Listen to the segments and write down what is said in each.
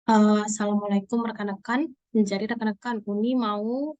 Assalamualaikum rekan-rekan. Jadi rekan-rekan, Uni mau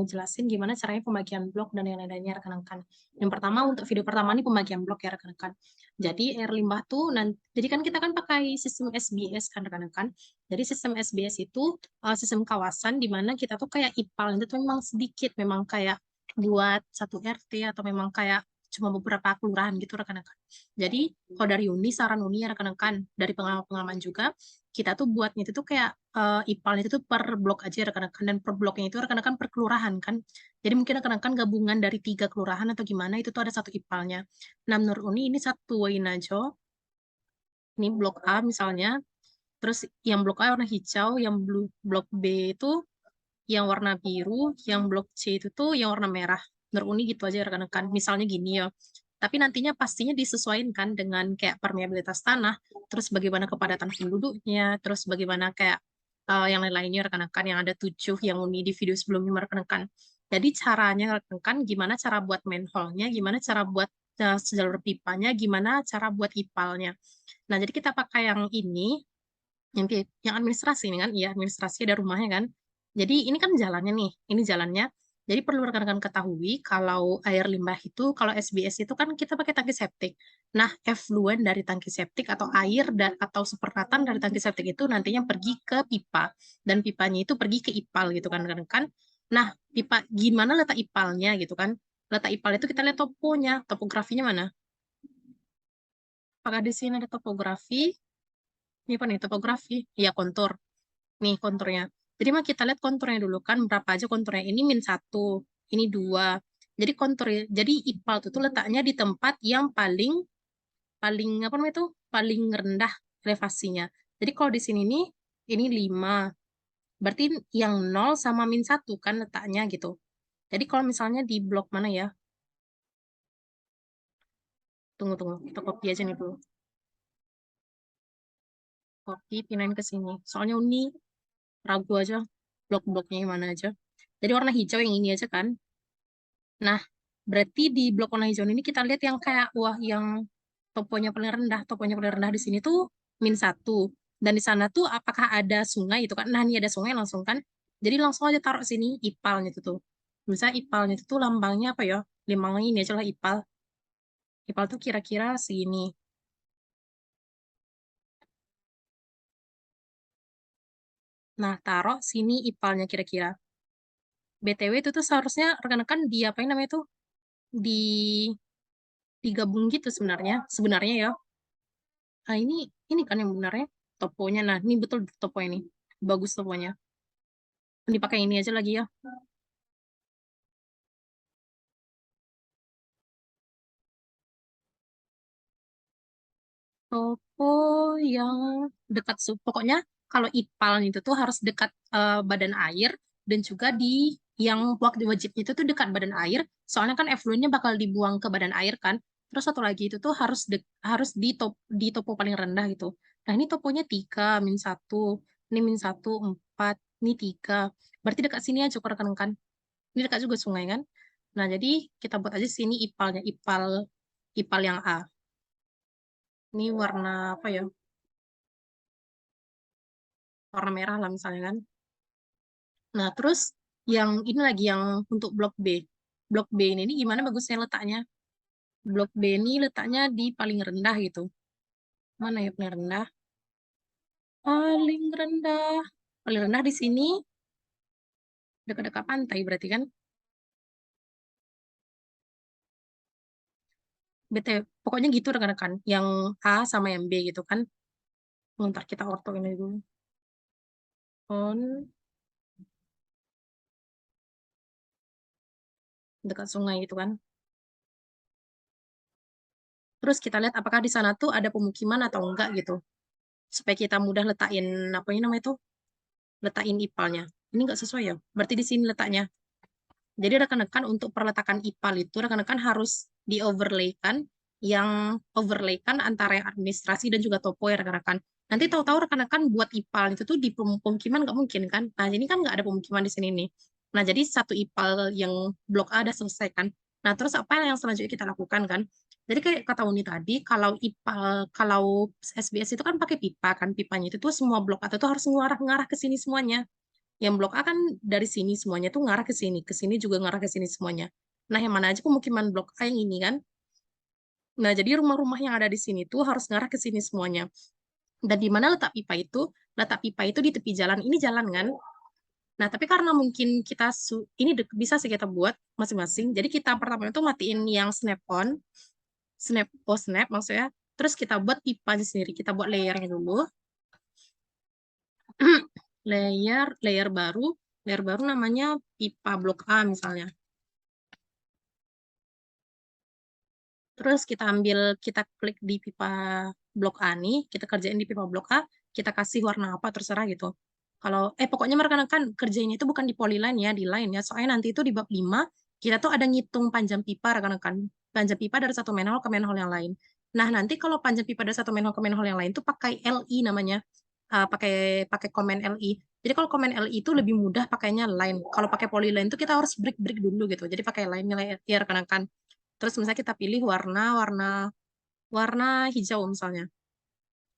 jelasin gimana caranya pembagian blok dan yang lain-lainnya rekan-rekan. Yang pertama untuk video pertama ini pembagian blok ya rekan-rekan. Jadi air limbah tuh nanti, jadi kan kita kan pakai sistem SBS kan rekan-rekan. Jadi sistem SBS itu sistem kawasan di mana kita tuh kayak IPAL itu tuh memang sedikit, memang kayak buat satu RT atau memang kayak cuma beberapa kelurahan gitu rekan-rekan. Jadi kalau dari Uni, saran Uni ya rekan-rekan, dari pengalaman-pengalaman juga, kita tuh buatnya itu tuh kayak IPAL itu tuh per blok aja rekan-rekan, dan per bloknya itu rekan-rekan per kelurahan kan. Jadi mungkin rekan-rekan gabungan dari 3 kelurahan atau gimana itu tuh ada satu IPALnya. Nah menurut Uni ini satu Wainajo, ini blok A misalnya, terus yang blok A warna hijau, yang blok B itu yang warna biru, yang blok C itu tuh yang warna merah. Menurut Uni gitu aja rekan-rekan. Misalnya gini ya. Tapi nantinya pastinya disesuaikan dengan kayak permeabilitas tanah, terus bagaimana kepadatan penduduknya, terus bagaimana kayak yang lain-lainnya rekan-rekan yang ada 7 yang Uni di video sebelumnya rekan-rekan. Jadi caranya rekan-rekan gimana cara buat manhole-nya, gimana cara buat jalur pipanya, gimana cara buat ipalnya. Nah, jadi kita pakai yang ini, yang administrasi ini kan, iya administrasi ada rumahnya kan. Jadi ini kan jalannya nih, ini jalannya. Jadi perlu rekan-rekan ketahui kalau air limbah itu, kalau SBS itu kan kita pakai tangki septik. Nah, efluen dari tangki septik atau air dan atau seperempatan dari tangki septik itu nantinya pergi ke pipa dan pipanya itu pergi ke IPAL gitu kan rekan-rekan. Nah, pipa gimana letak IPALnya gitu kan? Letak IPAL itu kita lihat toponya, topografinya mana? Apakah di sini ada topografi? Ini apa nih topografi? Ya kontur. Nih konturnya. Jadi mah kita lihat konturnya dulu kan berapa aja konturnya. Ini -1, ini 2. Jadi kontur jadi IPAL itu tuh letaknya di tempat yang paling paling apa namanya itu? Paling rendah elevasinya. Jadi kalau di sini nih ini 5. Berarti yang 0 sama -1 kan letaknya gitu. Jadi kalau misalnya di blok mana ya? Tunggu tunggu, kita copy aja nih dulu. Copy pindahin ke sini. Soalnya ini ragu aja blok-bloknya yang mana aja. Jadi warna hijau yang ini aja kan. Nah, berarti di blok warna hijau ini kita lihat yang kayak, wah, yang toponya paling rendah di sini tuh -1. Dan di sana tuh apakah ada sungai itu kan? Nah, ini ada sungai langsung kan. Jadi langsung aja taruh sini ipalnya itu tuh. Misalnya ipalnya itu tuh lambangnya apa ya? Lambangnya ini aja lah ipal. Ipal tuh kira-kira segini. Nah, taruh sini ipalnya kira-kira. BTW itu tuh seharusnya rekan-rekan di apa yang namanya tuh? Di digabung gitu sebenarnya. Sebenarnya ya. Nah, ini kan yang benarnya toponya. Nah, ini betul topo ini. Bagus toponya. Dipakai ini aja lagi ya. Topo yang dekat pokoknya kalau ipal itu tuh harus dekat badan air dan juga di yang waktu wajibnya itu tuh dekat badan air. Soalnya kan effluentnya bakal dibuang ke badan air kan. Terus satu lagi itu tuh harus di topo paling rendah gitu. Nah, ini toponya 3, -1. Ini -1, 4. Ini 3. Berarti dekat sini aja kok rekan-rekan. Ini dekat juga sungai kan. Nah, jadi kita buat aja sini ipalnya, ipal yang A. Ini warna apa ya? Warna merah lah misalnya kan. Nah, terus yang ini lagi yang untuk blok B. Blok B ini gimana bagusnya letaknya? Blok B ini letaknya di paling rendah gitu. Mana ya paling rendah? Paling rendah. Paling rendah di sini dekat-dekat pantai berarti kan. BTW, pokoknya gitu rekan-rekan. Yang A sama yang B gitu kan. Ntar kita orto ini dulu. On dekat sungai itu kan. Terus kita lihat apakah di sana tuh ada pemukiman atau enggak gitu. Supaya kita mudah letakin apa ini namanya itu, letakin ipalnya. Ini enggak sesuai ya. Berarti di sini letaknya. Jadi rekan-rekan untuk perletakan ipal itu rekan-rekan harus di-overlaykan yang overlaykan antara yang administrasi dan juga topo ya rekan-rekan. Nanti tahu-tahu rekan-rekan buat ipal itu tuh di pemukiman nggak mungkin kan. Nah, ini kan nggak ada pemukiman di sini nih. Nah, jadi satu ipal yang blok A udah selesai kan. Nah, terus apa yang selanjutnya kita lakukan kan? Jadi kayak kata Uni tadi, kalau SBS itu kan pakai pipa kan, pipanya itu tuh semua blok A itu harus ngarah-ngarah ke sini semuanya. Yang blok A kan dari sini semuanya tuh ngarah ke sini juga ngarah ke sini semuanya. Nah, yang mana aja pemukiman blok A yang ini kan. Nah, jadi rumah-rumah yang ada di sini tuh harus ngarah ke sini semuanya. Dan di mana letak pipa itu? Letak pipa itu di tepi jalan. Ini jalan kan? Nah, tapi karena mungkin ini bisa sih kita buat masing-masing. Jadi kita pertama itu matiin yang snap on, snap maksudnya. Terus kita buat pipanya sendiri. Kita buat layernya dulu. Layer baru namanya pipa blok A misalnya. Terus kita klik di pipa blok A nih, kita kerjain di pipa blok A, kita kasih warna apa terserah gitu. Pokoknya rekan-rekan kerjain itu bukan di polyline ya, di line ya. Soalnya nanti itu di bab 5, kita tuh ada ngitung panjang pipa rekan-rekan. Panjang pipa dari satu manhole ke manhole yang lain. Nah, nanti kalau panjang pipa dari satu manhole ke manhole yang lain tuh pakai LI namanya. Pakai pakai komen LI. Jadi kalau komen LI itu lebih mudah pakainya line. Kalau pakai polyline tuh kita harus break dulu gitu. Jadi pakai line ya rekan-rekan. Terus misalnya kita pilih warna warna warna hijau misalnya.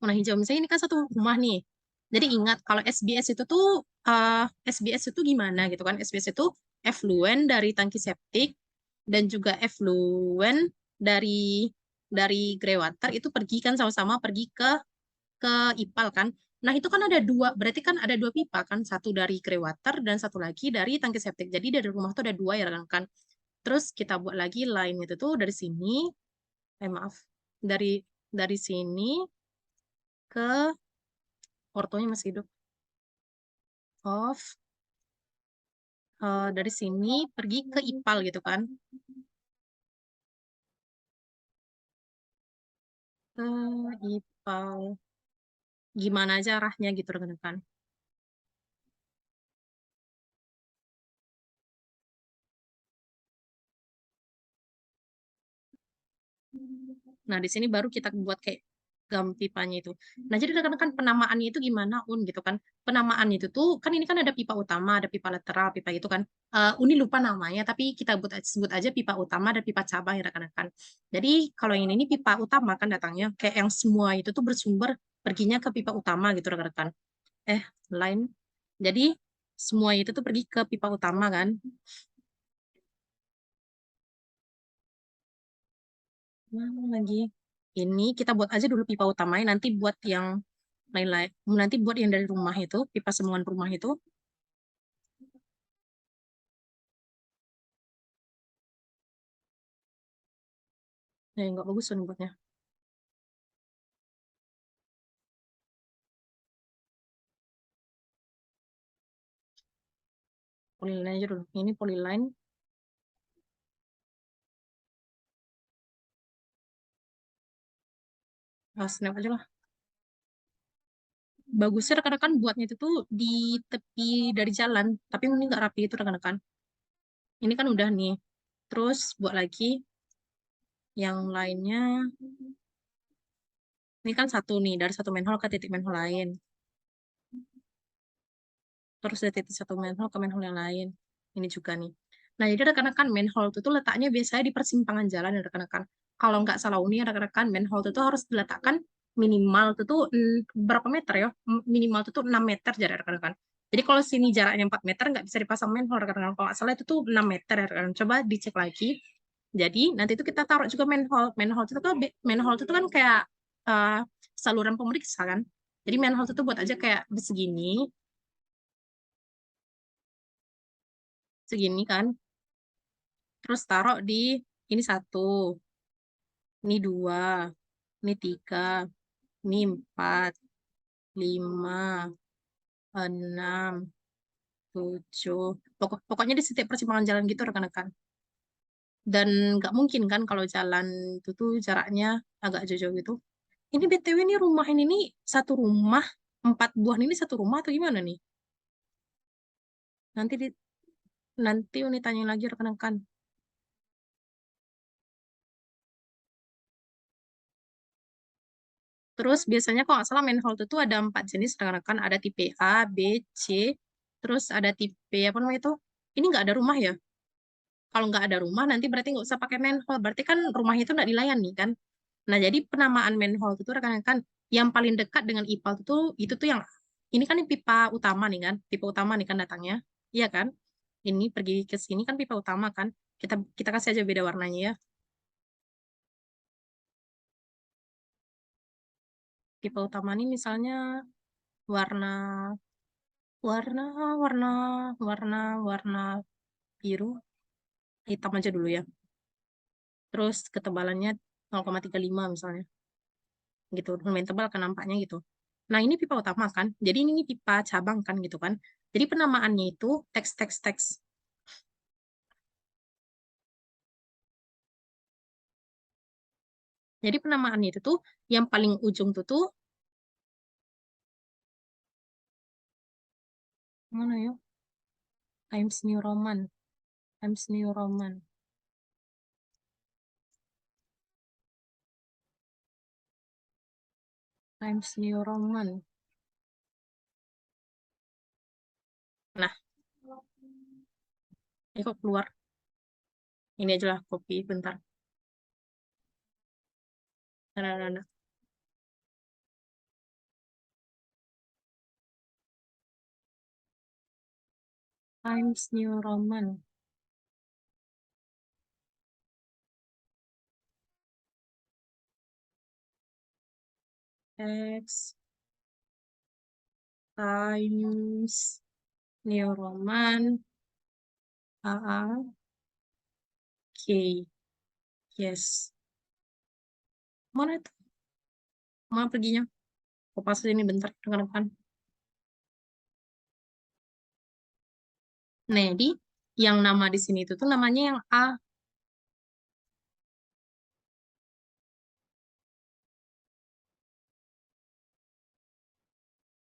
Warna hijau misalnya ini kan satu rumah nih. Jadi ingat kalau SBS itu tuh SBS itu gimana gitu kan? SBS itu effluent dari tangki septik dan juga effluent dari grey water itu pergi kan sama-sama pergi ke IPAL kan. Nah, itu kan ada dua, berarti kan ada dua pipa kan, satu dari grey water dan satu lagi dari tangki septik. Jadi dari rumah tuh ada dua ya kan. Terus kita buat lagi line itu tuh dari sini, maaf, dari sini ke ortonya masih hidup. Off, dari sini pergi ke IPAL gitu kan. Ke IPAL. Gimana aja arahnya gitu rekan-rekan. Nah, di sini baru kita buat kayak gam pipanya itu. Nah, jadi rekan-rekan penamaannya itu gimana, Un, gitu kan. Penamaan itu tuh, kan ini kan ada pipa utama, ada pipa lateral, pipa itu kan. Uni lupa namanya, tapi kita sebut aja pipa utama dan pipa cabang ya rekan-rekan. Jadi, kalau yang ini pipa utama kan datangnya, kayak yang semua itu tuh bersumber perginya ke pipa utama gitu rekan-rekan. Line. Jadi, semua itu tuh pergi ke pipa utama kan. Lagi. Ini kita buat aja dulu pipa utamanya, nanti buat yang lain-lain. Nanti buat yang dari rumah itu, pipa sambungan rumah itu. Ya, nggak bagus tuh buatnya. Polyline aja dulu. Ini polyline. Snap aja lah. Bagusnya rekan-rekan buatnya itu tuh di tepi dari jalan. Tapi ini nggak rapi itu rekan-rekan. Ini kan udah nih. Terus buat lagi yang lainnya. Ini kan satu nih, dari satu manhole ke titik manhole lain. Terus dari titik satu manhole ke manhole yang lain. Ini juga nih. Nah, jadi rekan-rekan manhole itu tuh letaknya biasanya di persimpangan jalan ya rekan-rekan. Kalau nggak salah Uni, rekan-rekan manhole itu tuh harus diletakkan minimal itu tuh berapa meter ya? Minimal itu tuh 6 meter jarak rekan-rekan. Jadi kalau sini jaraknya 4 meter nggak bisa dipasang manhole rekan-rekan. Kalau nggak salah itu tuh 6 meter ya rekan-rekan. Coba dicek lagi. Jadi nanti itu kita taruh juga manhole. Manhole itu kan kayak uh, saluran pemeriksa kan. Jadi manhole itu buat aja kayak segini, segini kan. Terus taruh di ini satu, ini dua, ini tiga, ini empat, lima, enam, tujuh. Pokoknya di setiap persimpangan jalan gitu rekan-rekan. Dan nggak mungkin kan kalau jalan itu tuh jaraknya agak jauh-jauh gitu. Ini BTW ini rumah ini nih satu rumah, 4 buah ini satu rumah atau gimana nih? Nanti di, nanti Uni tanya lagi rekan-rekan. Terus biasanya kalau nggak salah manhole itu ada 4 jenis rekan-rekan. Ada tipe A, B, C, terus ada tipe apa namanya itu? Ini nggak ada rumah ya? kalau nggak ada rumah nanti berarti nggak usah pakai manhole. Berarti kan rumahnya itu nggak dilayani kan. Nah, jadi penamaan manhole itu rekan-rekan yang paling dekat dengan IPAL itu tuh yang ini kan pipa utama nih kan, pipa utama nih kan datangnya, iya kan? Ini pergi ke sini kan pipa utama kan. Kita kita kasih aja beda warnanya ya. Pipa utama ini misalnya warna warna warna warna warna biru, hitam aja dulu ya. Terus ketebalannya 0,35 misalnya. Gitu, lumayan tebal kan nampaknya gitu. Nah, ini pipa utama kan. Jadi ini pipa cabang kan gitu kan. Jadi penamaannya itu teks. Jadi penamaannya itu tuh yang paling ujung tuh mana ya? Times New Roman. Times New Roman. Times New Roman. Nah, ini kok keluar. Ini aja lah copy bentar. Nah. Times New Roman. X Times New Roman. A. K. Yes. Mana itu? Mana perginya? Aku pas ini bentar, rekan-rekan. Nah, jadi yang nama di sini itu tuh namanya yang A.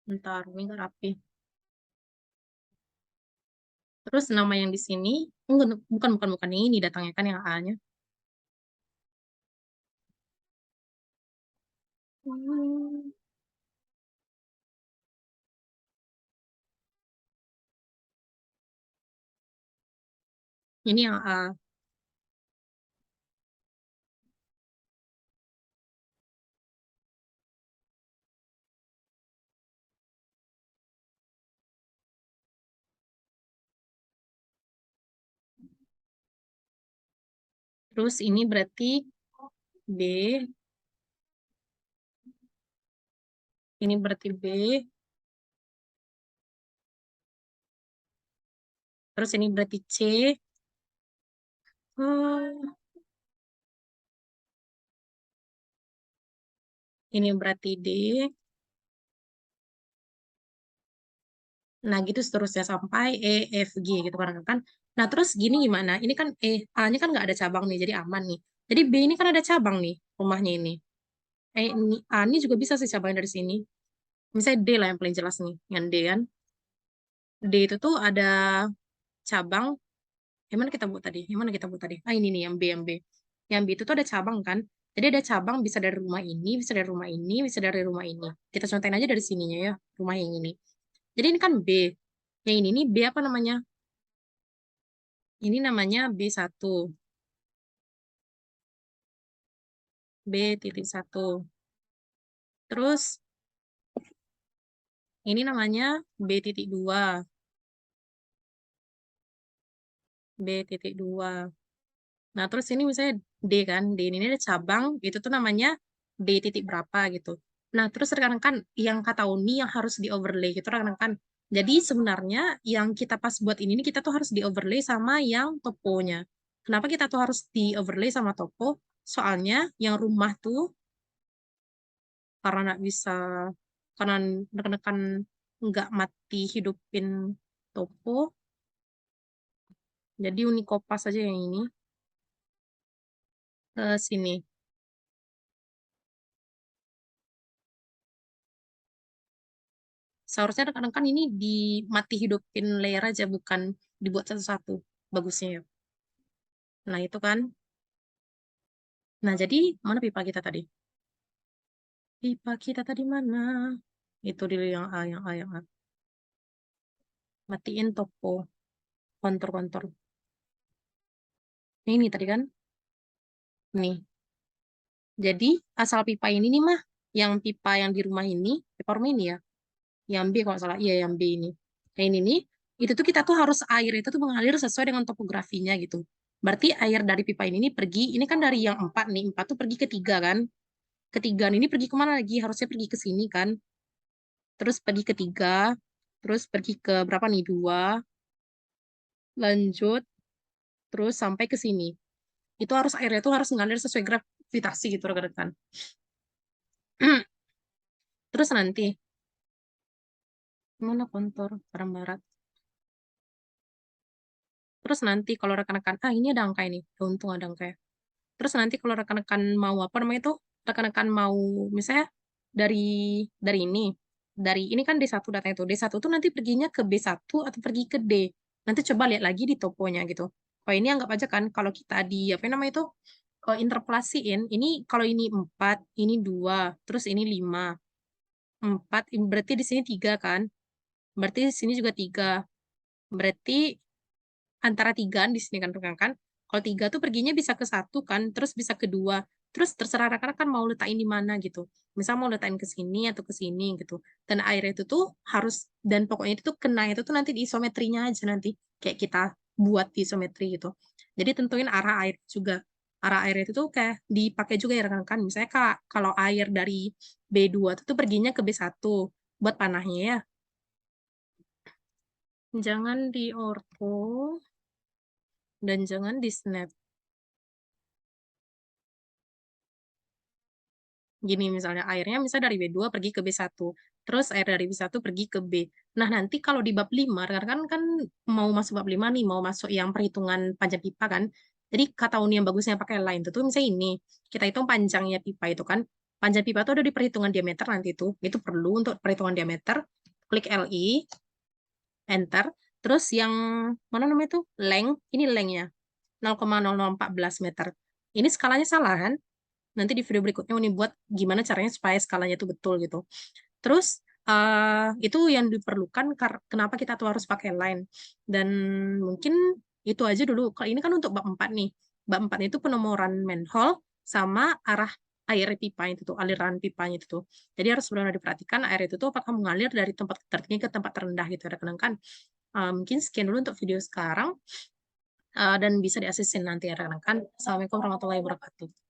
Bentar, ini nggak rapi. Terus nama yang di sini, enggak, bukan yang ini datangnya kan yang A-nya. Hmm, ini yang A. Terus ini berarti B. Ini berarti B. Terus ini berarti C. Hmm, ini berarti D. Nah, gitu seterusnya sampai E, F, G gitu kan. Nah, terus gini gimana? Ini kan A-nya kan nggak ada cabang nih, jadi aman nih. Jadi B ini kan ada cabang nih, rumahnya ini. Ini, A ini juga bisa sih cabang dari sini. Misalnya D lah yang paling jelas nih, yang D kan. D itu tuh ada cabang. Yang mana kita buat tadi? Yang mana kita buat tadi? Ah, ini nih, yang B. Yang B itu tuh ada cabang kan. Jadi ada cabang bisa dari rumah ini, bisa dari rumah ini, bisa dari rumah ini. Kita contohin aja dari sininya ya, rumah yang ini. Jadi ini kan B. Yang ini nih B apa namanya? Ini namanya B1. B.1. Terus ini namanya B.2. B.2. Nah, terus ini misalnya D kan. D ini ada cabang, itu tuh namanya D titik berapa gitu. Nah, terus rekan-rekan yang kata Uni yang harus di overlay gitu rekan-rekan. Jadi sebenarnya yang kita pas buat ini nih, kita tuh harus di overlay sama yang toponya. Kenapa kita tuh harus di overlay sama topo? Soalnya yang rumah tuh karena nggak bisa, karena rekan-rekan nggak mati hidupin topo, jadi Uni kopas aja yang ini ke sini. Seharusnya rekan-rekan ini dimati hidupin layer aja, bukan dibuat satu-satu. Bagusnya ya. Nah, itu kan. Nah, jadi mana pipa kita tadi? Pipa kita tadi mana? Itu di yang A, yang A, yang A. Matiin topo. Kontur-kontur. Ini tadi kan. Nih. Jadi asal pipa ini nih mah, yang pipa yang di rumah ini, pipa rumah ini ya, yang B kalau nggak salah, iya yang B ini. Yang ini nih, itu tuh kita tuh harus air itu tuh mengalir sesuai dengan topografinya gitu. Berarti air dari pipa ini nih pergi, ini kan dari yang 4 nih, 4 tuh pergi ke 3 kan. Ketiga ini pergi kemana lagi? Harusnya pergi ke sini kan. Terus pergi ke 3, terus pergi ke berapa nih? 2, lanjut, terus sampai ke sini. Itu harus airnya tuh harus mengalir sesuai gravitasi gitu rekan-rekan. Terus nanti, mana kontur barang barat? Terus nanti kalau rekan-rekan, ini ada angka ini, untung ada angka ya. Terus nanti kalau rekan-rekan mau apa namanya itu, rekan-rekan mau misalnya dari ini kan D1 datanya itu. D1 tuh nanti perginya ke B1 atau pergi ke D. Nanti coba lihat lagi di toponya gitu. Kalau ini anggap aja kan kalau kita di apa namanya itu interpolasiin, ini kalau ini 4, ini 2, terus ini 5. 4 berarti di sini 3 kan? Berarti di sini juga 3. Berarti antara 3 di sini kan rekan-rekan. Kalau 3 tuh perginya bisa ke 1 kan, terus bisa ke 2. Terus terserah rekan-rekan mau letakin di mana gitu. Misal mau letakin ke sini atau ke sini gitu. Dan air itu tuh harus, dan pokoknya itu tuh kena itu tuh nanti di isometrinya aja nanti. Kayak kita buat di isometri gitu. Jadi tentuin arah air juga. Arah air itu tuh kayak dipakai juga ya rekan-rekan. Misalnya Kak, kalau air dari B2 itu tuh perginya ke B1 buat panahnya ya. Jangan di ortho dan jangan di snap. Gini misalnya airnya misalnya dari B2 pergi ke B1, terus air dari B1 pergi ke B. Nah, nanti kalau di bab 5, kan mau masuk bab 5 nih, mau masuk yang perhitungan panjang pipa kan. Jadi kata uni yang bagusnya pakai line itu tuh misalnya ini, kita hitung panjangnya pipa itu kan. Panjang pipa itu ada di perhitungan diameter nanti itu perlu untuk perhitungan diameter. Klik LI, enter. Terus yang mana namanya itu? Length, ini lengthnya 0,0014 meter. Ini skalanya salah kan? Nanti di video berikutnya Uni buat gimana caranya supaya skalanya itu betul gitu. Terus itu yang diperlukan kenapa kita tuh harus pakai line. Dan mungkin itu aja dulu. Kalau ini kan untuk bab 4 nih. Bab 4 itu penomoran manhole sama arah air pipa itu tuh, aliran pipanya itu tuh. Jadi harus benar-benar diperhatikan air itu tuh apakah mengalir dari tempat tertinggi ke tempat terendah gitu ya rekan-rekan. Mungkin sekian dulu untuk video sekarang dan bisa diasisin nanti ya rekan-rekan. Assalamualaikum warahmatullahi wabarakatuh.